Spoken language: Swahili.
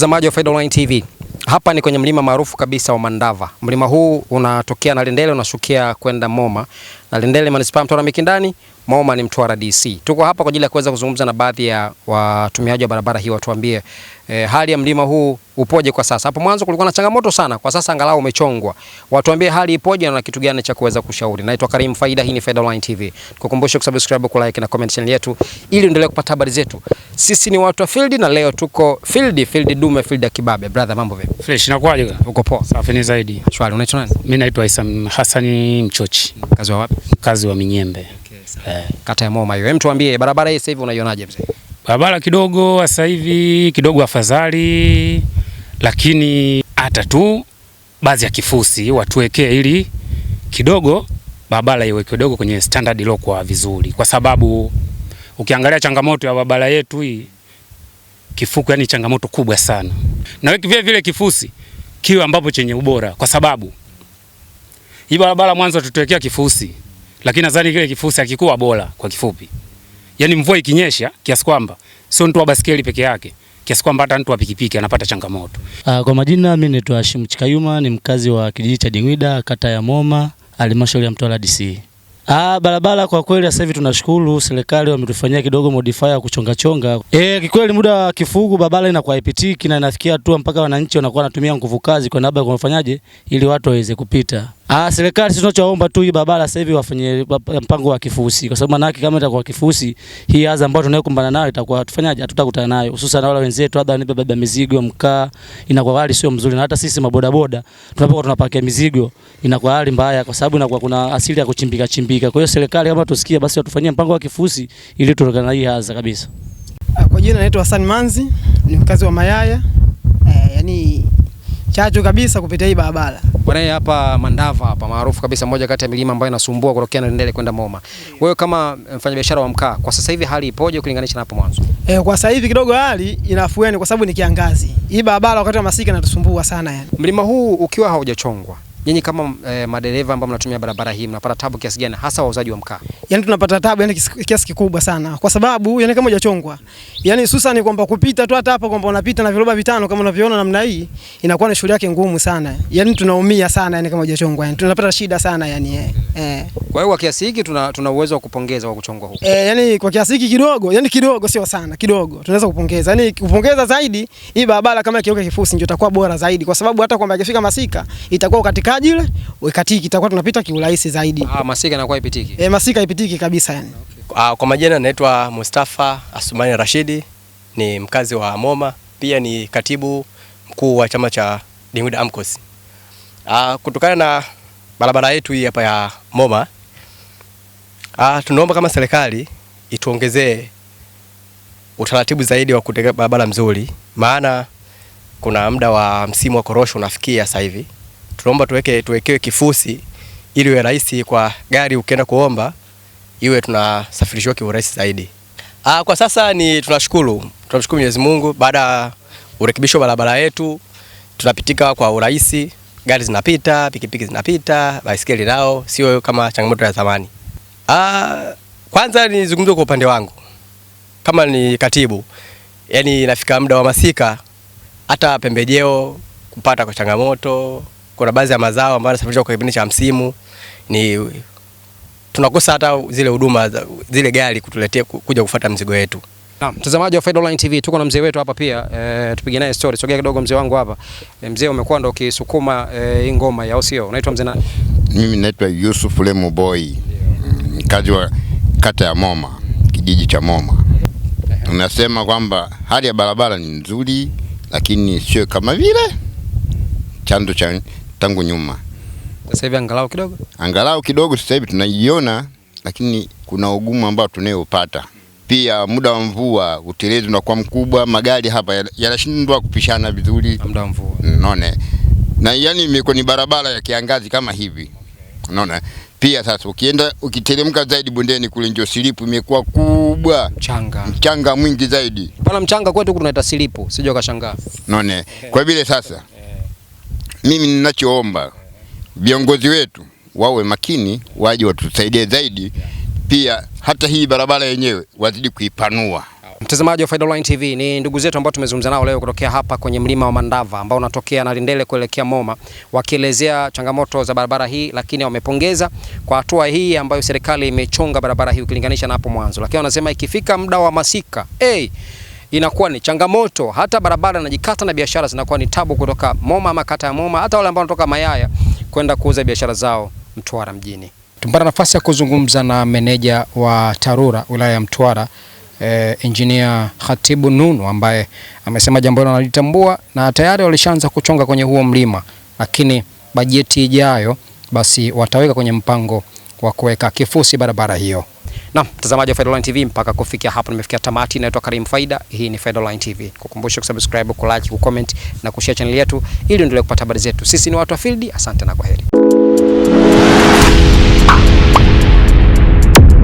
Mtazamaji wa Faida Online TV. Hapa ni kwenye mlima maarufu kabisa wa Mandava. Mlima huu unatokea Nalendele unashukia kwenda Moma. Nalendele Manispaa Mtwara Mikindani, Moma ni Mtwara DC. Tuko hapa kwa ajili ya kuweza kuzungumza na baadhi ya watumiaji wa barabara hii, watuambie hali ya mlima huu upoje kwa sasa. Hapo mwanzo kulikuwa na changamoto sana, kwa sasa angalau umechongwa. Watuambie hali ipoje na kitu gani cha kuweza kushauri. Naitwa Karim Faida, hii ni Faida Online TV. Tukukumbushe kusubscribe, ku like na comment channel yetu ili uendelee kupata habari zetu. Sisi ni watu wa field na leo tuko field dume, field ya kibabe. Brother, mambo vipi? Fresh, inakuaje? Uko poa? Safi ni zaidi. Shwari, unaitwa nani? Mimi naitwa Isa Hassani Mchochi. Kazi wa wapi? Kazi wa Minyembe. Okay, kata ya Moma hiyo. Hem, tuambie barabara hii sasa hivi unaionaje mzee? Barabara kidogo sasa hivi kidogo afadhali, lakini hata tu baadhi ya kifusi watuwekee ili kidogo barabara iwe kidogo kwenye standard iliyokuwa vizuri, kwa sababu ukiangalia changamoto ya barabara yetu hii kifuku, yani changamoto kubwa sana. Na vile vile kifusi kiwe ambapo chenye ubora, kwa sababu hii barabara mwanzo tutuwekea kifusi, lakini nadhani kile kifusi hakikuwa bora. Kwa kifupi, yani mvua ikinyesha kiasi kwamba sio mtu wa basikeli peke yake, kiasi kwamba hata mtu wa pikipiki anapata changamoto. Kwa majina mimi naitwa Hashim Chikayuma, ni mkazi wa kijiji cha Dingwida, kata ya Moma, halmashauri ya Mtwara DC. Barabara kwa kweli sasa hivi tunashukuru serikali wametufanyia kidogo modifier kuchonga chonga. Kikweli muda wa kifugu barabara inakuwa haipitiki na inafikia tu mpaka wananchi wanakuwa wanatumia nguvu kazi kwa sababu ya kufanyaje ili watu waweze kupita. Serikali sisi tunachoomba tu hii barabara sasa hivi wafanye mpango wa kifusi, kwa sababu manaki kama itakuwa kifusi hii adha ambayo tunayokumbana nayo itakuwa tufanyaje, hatutakutana nayo, hususan wale wenzetu labda ni baba mizigo, mkaa, inakuwa hali sio mzuri, na hata sisi mabodaboda tunapokuwa tunapakia mizigo inakuwa hali mbaya, kwa sababu inakuwa kuna asili ya kuchimbika. Kwa hiyo serikali kama tusikie basi watufanyie mpango wa kifusi ili tuondokane na hii adha kabisa. Kwa jina naitwa Hassan Manzi, ni mkazi wa Mayaya. Yani chacho kabisa kupitia hii barabara. Bwana, hapa Mandava hapa maarufu kabisa, moja kati ya milima ambayo inasumbua kutokea Nalendele kwenda Moma. Wewe kama mfanyabiashara wa mkaa, kwa sasa hivi hali ipoje kulinganisha na hapo mwanzo? Kwa sasa hivi kidogo hali inafueni kwa sababu ni kiangazi. Hii barabara wakati wa masika inatusumbua sana yani. Mlima huu ukiwa haujachongwa, nyinyi kama madereva ambao mnatumia barabara hii mnapata tabu kiasi gani, hasa wauzaji wa mkaa? Yani tunapata tabu yani kiasi kikubwa sana, kwa sababu yani kama hujachongwa, yani hususan kwamba kupita tu hata hapa kwamba unapita na viroba vitano kama unavyoona namna hii, inakuwa ni shughuli yake ngumu sana. Yani tunaumia sana yani kama hujachongwa, yani tunapata shida sana yani. Kwa hiyo kwa kiasi hiki tuna uwezo wa kupongeza kwa kuchongwa huko. Yani kwa kiasi hiki kidogo, yani kidogo sio sana, kidogo tunaweza kupongeza. Yani kupongeza zaidi hii barabara kama ikiweka kifusi ndio itakuwa bora zaidi, kwa sababu hata kwamba ikifika masika itakuwa katika ile ukatiki itakuwa tunapita kiurahisi zaidi. Masika inakuwa ipitiki. Masika ipitiki kabisa yani. Okay. Kwa majina naitwa Mustafa Asumani Rashidi, ni mkazi wa Moma, pia ni katibu mkuu wa chama cha Dingwida AMCOS. Kutokana na barabara yetu hii hapa ya Moma, tunaomba kama serikali ituongezee utaratibu zaidi wa kutengeneza barabara mzuri, maana kuna muda wa msimu wa korosho unafikia sasa hivi. Tunaomba tuwekewe kifusi ili iwe rahisi kwa gari ukienda kuomba iwe tunasafirishwa kwa urahisi zaidi. Kwa sasa tunashukuru Mwenyezi Mungu, baada ya urekebisho wa barabara yetu tunapitika kwa urahisi, gari zinapita, pikipiki zinapita, baisikeli nao sio kama changamoto ya zamani. Kwanza nizungumze kwa upande wangu kama ni katibu, yani inafika muda wa masika hata pembejeo kupata kwa changamoto. Kuna baadhi ya mazao ambayo yanasafirishwa kwa kipindi cha msimu, ni tunakosa hata zile huduma zile gari kutuletea kuja kufuata mzigo wetu. Naam, mtazamaji wa Faida Online TV, tuko na mzee wetu hapa pia, tupige naye story. Sogea kidogo mzee wangu hapa. Mzee, umekuwa ndo ukisukuma hii ngoma ya usio. Unaitwa mzee nani? Mimi naitwa Yusuf Lemu Boy. Mkazi wa kata ya Moma, kijiji cha Moma. Unasema kwamba hali ya barabara ni nzuri, lakini sio kama vile chanzo cha tangu nyuma. Sasa hivi angalau kidogo sasa hivi tunaiona, lakini kuna ugumu ambao tunayopata. Pia muda wa mvua utelezi unakuwa mkubwa, magari hapa yanashindwa kupishana vizuri muda wa mvua. Unaona? Na yani imekuwa ni barabara ya kiangazi kama hivi. Unaona? Pia sasa ukiteremka zaidi bondeni kule ndio silipu imekuwa kubwa. Mchanga mwingi zaidi. Pana mchanga kwetu kunaita silipu, sije ukashangaa. Unaona? Kwa vile sasa mimi ninachoomba viongozi wetu wawe makini, waje watusaidie zaidi. Pia hata hii barabara yenyewe wazidi kuipanua. Mtazamaji wa Faida Online TV, ni ndugu zetu ambao tumezungumza nao leo kutokea hapa kwenye mlima wa Mandava ambao unatokea Nalindele kuelekea Moma, wakielezea changamoto za barabara hii, lakini wamepongeza kwa hatua hii ambayo serikali imechonga barabara hii ukilinganisha na hapo mwanzo. Lakini wanasema ikifika muda wa masika, inakuwa ni changamoto, hata barabara inajikata na biashara zinakuwa ni tabu kutoka Moma ama kata ya Moma, hata wale ambao wanatoka Mayaya kwenda kuuza biashara zao Mtwara mjini. Tumepata nafasi ya kuzungumza na meneja wa TARURA wilaya ya Mtwara, Engineer Khatibu Nunu, ambaye amesema jambo hilo analitambua na tayari walishaanza kuchonga kwenye huo mlima, lakini bajeti ijayo basi wataweka kwenye mpango wa kuweka kifusi barabara hiyo. Na mtazamaji wa Faida Online TV, mpaka kufikia hapo nimefikia tamati. Naitwa Karim Faida, hii ni Faida Online TV. Kukumbusha kusubscribe, kulike, kucomment na kushare channel yetu ili endelee kupata habari zetu. Sisi ni watu wa field. Asante na kwaheri.